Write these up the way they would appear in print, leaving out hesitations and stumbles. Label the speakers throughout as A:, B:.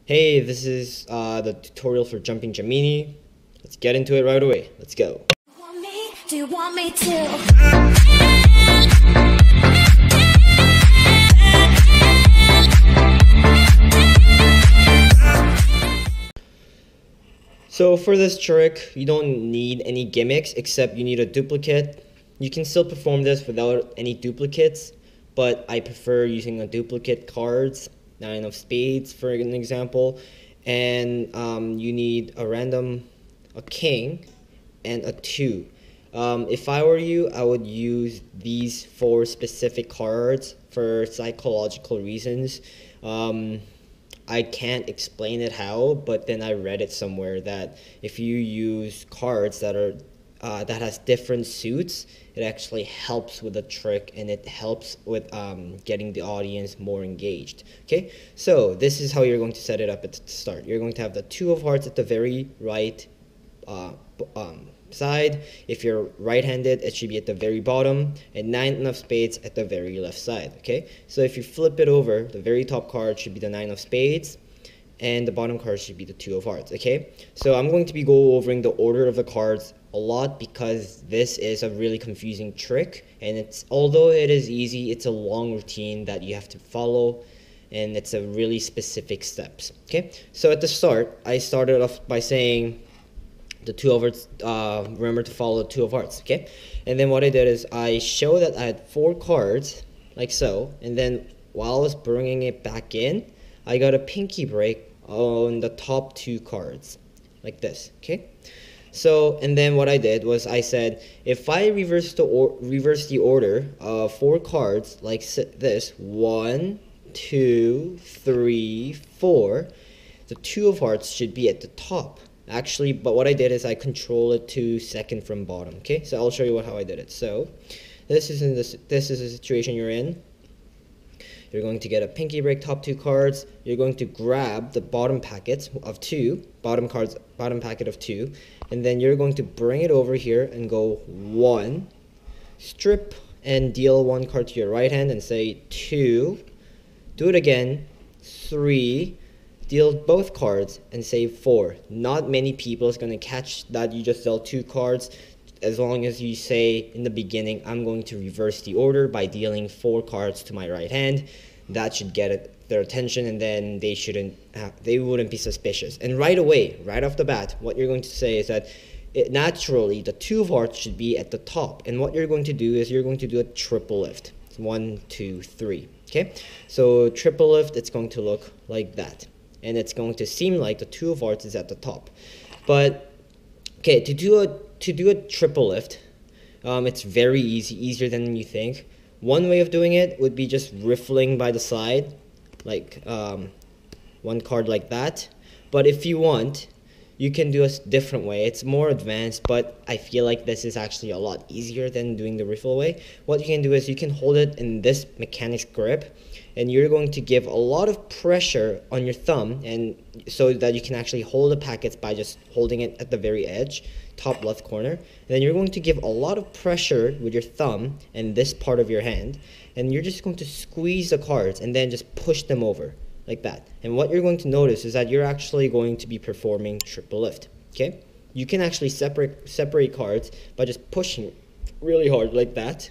A: Hey, this is the tutorial for jumping Gemini. Let's get into it right away. Let's go.
B: Do you want me to?
A: So for this trick, you don't need any gimmicks except you need a duplicate. You can still perform this without any duplicates, but I prefer using a duplicate cards, 9 of spades for an example, and you need a king, and a 2. If I were you, I would use these 4 specific cards for psychological reasons. I can't explain it how, but then I read it somewhere that if you use cards that are that has different suits, it actually helps with the trick and it helps with getting the audience more engaged. Okay, so this is how you're going to set it up at the start. You're going to have the 2 of hearts at the very right side. If you're right-handed, it should be at the very bottom, and 9 of spades at the very left side. Okay, so if you flip it over, the very top card should be the 9 of spades and the bottom card should be the 2 of hearts. Okay, so I'm going to be go over the order of the cards a lot because this is a really confusing trick, and although it is easy, it's a long routine that you have to follow, and it's a really specific steps. Okay, so at the start, I started off by saying the 2 of hearts, remember to follow the 2 of hearts, okay? And then what I did is I showed that I had 4 cards, like so, and then while I was bringing it back in, I got a pinky break on the top 2 cards, like this, okay? So, and then what I did was I said, if I reverse the order of 4 cards, like this, 1, 2, 3, 4, the 2 of hearts should be at the top. Actually, but what I did is I control it to second from bottom. Okay, so I'll show you how I did it. So this is the situation you're in. You're going to get a pinky break top 2 cards. You're going to grab the bottom packet of 2, bottom packet of 2, and then you're going to bring it over here and go 1, strip and deal 1 card to your right hand and say 2, do it again, 3, deal both cards and say 4. Not many people is going to catch that you just dealt 2 cards as long as you say in the beginning, I'm going to reverse the order by dealing 4 cards to my right hand. That should get their attention, and then they wouldn't be suspicious. And right away, right off the bat, what you're going to say is that naturally the 2 of hearts should be at the top, and what you're going to do is you're going to do a triple lift. 1, 2, 3. Okay, so triple lift, it's going to look like that. And it's going to seem like the 2 of hearts is at the top. But okay, to do a triple lift, it's very easy, easier than you think. One way of doing it would be just riffling by the side, like 1 card like that. But if you want, you can do a different way. It's more advanced, but I feel like this is actually a lot easier than doing the riffle way. What you can do is you can hold it in this mechanics grip, and you're going to give a lot of pressure on your thumb, and so that you can actually hold the packets by just holding it at the very edge, top left corner. And then you're going to give a lot of pressure with your thumb and this part of your hand, and you're just going to squeeze the cards and then just push them over like that. And what you're going to notice is that you're actually going to be performing triple lift. Okay, you can actually separate cards by just pushing really hard like that,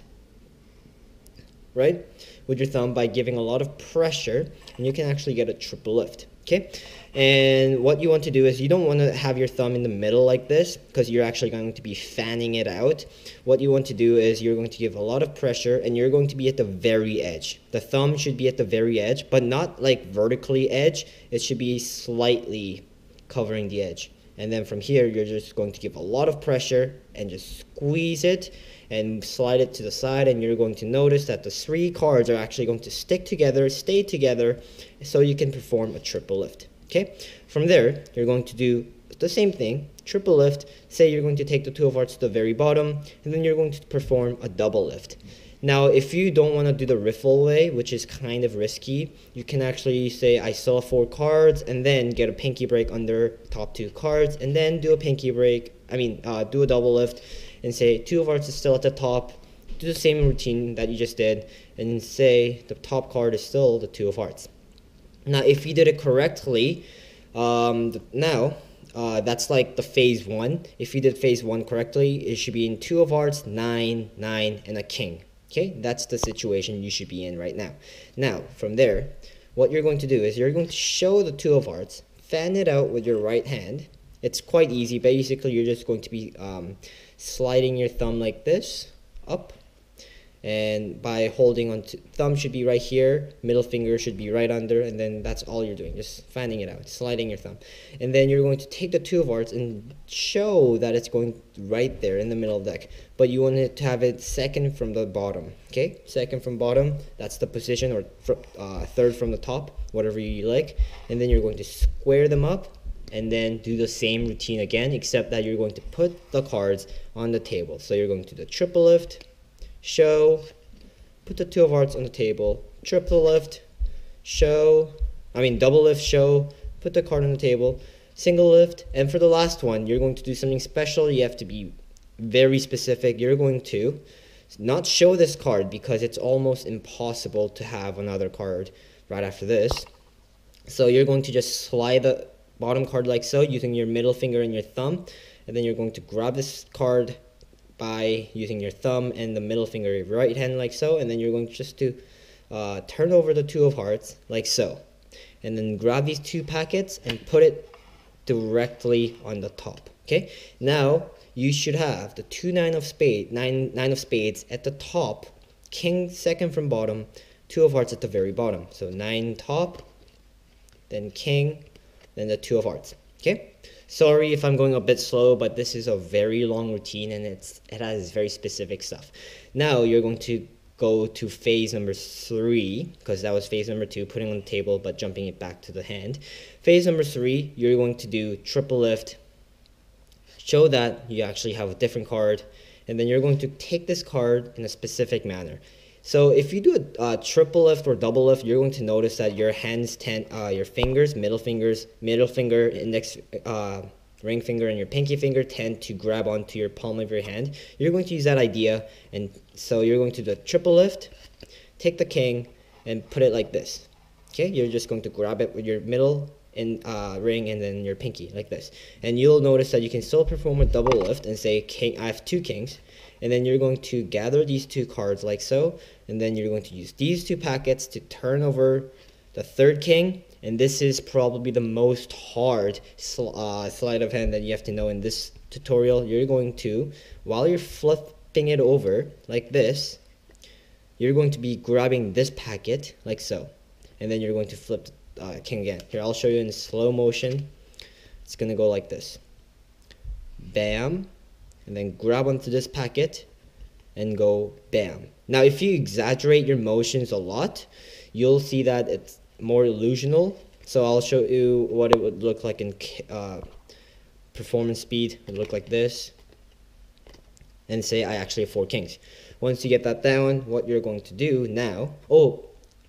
A: right, with your thumb, by giving a lot of pressure, and you can actually get a triple lift. Okay, and what you want to do is you don't want to have your thumb in the middle like this, because you're actually going to be fanning it out. What you want to do is you're going to give a lot of pressure, and you're going to be at the very edge. The thumb should be at the very edge, but not like vertically edge. It should be slightly covering the edge. And then from here, you're just going to give a lot of pressure and just squeeze it and slide it to the side, and you're going to notice that the 3 cards are actually going to stick together, stay together, so you can perform a triple lift. Okay, from there, you're going to do the same thing, triple lift. Say you're going to take the 2 of hearts to the very bottom, and then you're going to perform a double lift. Now, if you don't want to do the riffle way, which is kind of risky, you can actually say, I still have 4 cards, and then get a pinky break under top 2 cards, and then do a pinky break, do a double lift, and say 2 of hearts is still at the top. Do the same routine that you just did, and say the top card is still the 2 of hearts. Now, if you did it correctly, that's like the phase 1. If you did phase 1 correctly, it should be in 2 of hearts, 9, 9, and a king. Okay, that's the situation you should be in right now. Now, from there, what you're going to do is you're going to show the 2 of hearts, fan it out with your right hand. It's quite easy. Basically, you're just going to be sliding your thumb like this, up. And by holding on to, thumb should be right here, middle finger should be right under, and then that's all you're doing, just fanning it out, sliding your thumb. And then you're going to take the 2 of hearts and show that it's going right there in the middle of the deck. But you want it to have it second from the bottom, okay? Second from bottom, that's the position, or third from the top, whatever you like. And then you're going to square them up, and then do the same routine again, except that you're going to put the cards on the table. So you're going to do the triple lift, show, put the 2 of hearts on the table, triple lift, double lift, show, put the card on the table, single lift, and for the last one, you're going to do something special. You have to be very specific. You're going to not show this card because it's almost impossible to have another card right after this. So you're going to just slide the bottom card like so, using your middle finger and your thumb, and then you're going to grab this card by using your thumb and the middle finger of your right hand like so, and then you're going just to turn over the 2 of hearts like so, and then grab these 2 packets and put it directly on the top. Okay, now you should have the 2 9 of spades at the top, king second from bottom, 2 of hearts at the very bottom. So 9 top, then king, then the 2 of hearts. Okay. Sorry if I'm going a bit slow, but this is a very long routine and it has very specific stuff. Now you're going to go to phase number 3, because that was phase number 2, putting on the table but jumping it back to the hand. Phase number 3, you're going to do triple lift, show that you actually have a different card, and then you're going to take this card in a specific manner. So if you do a triple lift or double lift, you're going to notice that your hands your fingers, middle finger, index, ring finger, and your pinky finger tend to grab onto your palm of your hand. You're going to use that idea, and so you're going to do a triple lift, take the king, and put it like this. Okay, you're just going to grab it with your middle ring and then your pinky like this, and you'll notice that you can still perform a double lift and say, king, I have 2 kings. And then you're going to gather these 2 cards like so, and then you're going to use these 2 packets to turn over the 3rd king, and this is probably the most hard sleight of hand that you have to know in this tutorial. You're going to, while you're flipping it over like this, you're going to be grabbing this packet like so, and then you're going to flip the king again. Here, I'll show you in slow motion. It's going to go like this. Bam. And then grab onto this packet and go bam. Now, if you exaggerate your motions a lot, you'll see that it's more illusional. So I'll show you what it would look like in performance speed. It would look like this. And say I actually have 4 kings. Once you get that down, what you're going to do now... Oh,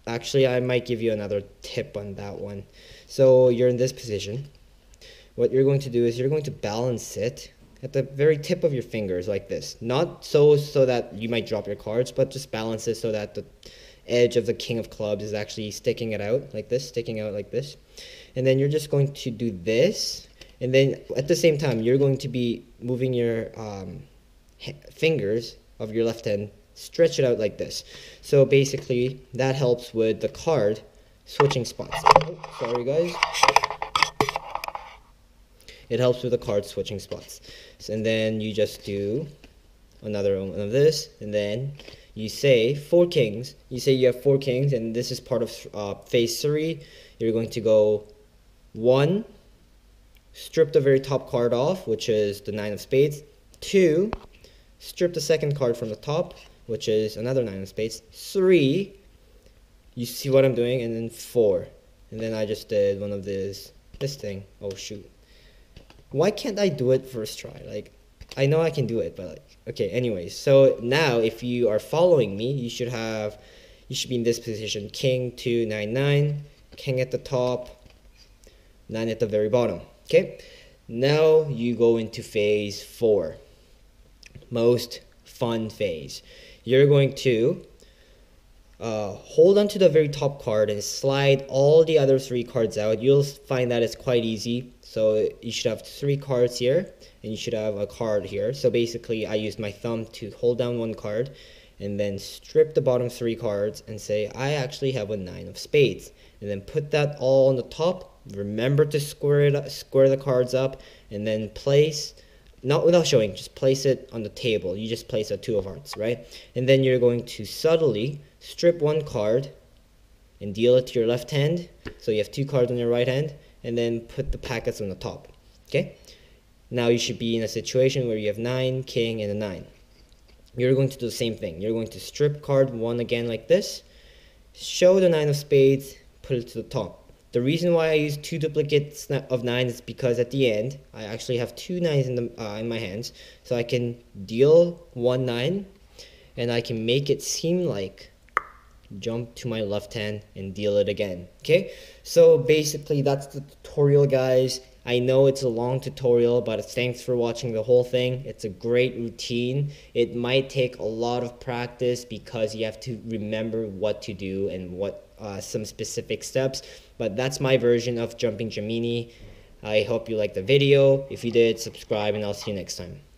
A: actually, I might give you another tip on that one. So you're in this position. What you're going to do is you're going to balance it at the very tip of your fingers like this. Not so that you might drop your cards, but just balance it so that the edge of the king of clubs is actually sticking out like this. And then you're just going to do this, and then at the same time you're going to be moving your fingers of your left hand, stretch it out like this. So basically that helps with the card switching spots. Oh, sorry guys. It helps with the card switching spots. And then you just do another one of this, and then you say 4 kings. You say you have 4 kings, and this is part of phase 3. You're going to go 1, strip the very top card off, which is the 9 of spades. 2, strip the second card from the top, which is another 9 of spades. 3, you see what I'm doing, and then 4. And then I just did one of this thing. Oh shoot. Why can't I do it first try? Like, I know I can do it, but like, okay, anyways. So now if you are following me, you should be in this position. King, 2, 9, 9, king at the top, 9 at the very bottom. Okay? Now you go into phase 4. Most fun phase. You're going to hold on to the very top card and slide all the other 3 cards out. You'll find that it's quite easy. So you should have 3 cards here, and you should have a card here. So basically, I used my thumb to hold down 1 card, and then strip the bottom 3 cards and say, I actually have a 9 of spades. And then put that all on the top. Remember to square the cards up, and then place, not without showing, just place it on the table. You just place a 2 of hearts, right? And then you're going to subtly strip 1 card and deal it to your left hand. So you have 2 cards on your right hand, and then put the packets on the top. Okay? Now you should be in a situation where you have 9, king, and a 9. You're going to do the same thing. You're going to strip card 1 again like this, show the 9 of spades, put it to the top. The reason why I use 2 duplicates of 9 is because at the end, I actually have 2 9s in my hands. So I can deal 1 9, and I can make it seem like jump to my left hand and deal it again. Okay, so basically that's the tutorial, guys. I know it's a long tutorial, but thanks for watching the whole thing. It's a great routine. It might take a lot of practice because you have to remember what to do and what some specific steps, but that's my version of jumping Gemini. I hope you liked the video. If you did, subscribe, and I'll see you next time.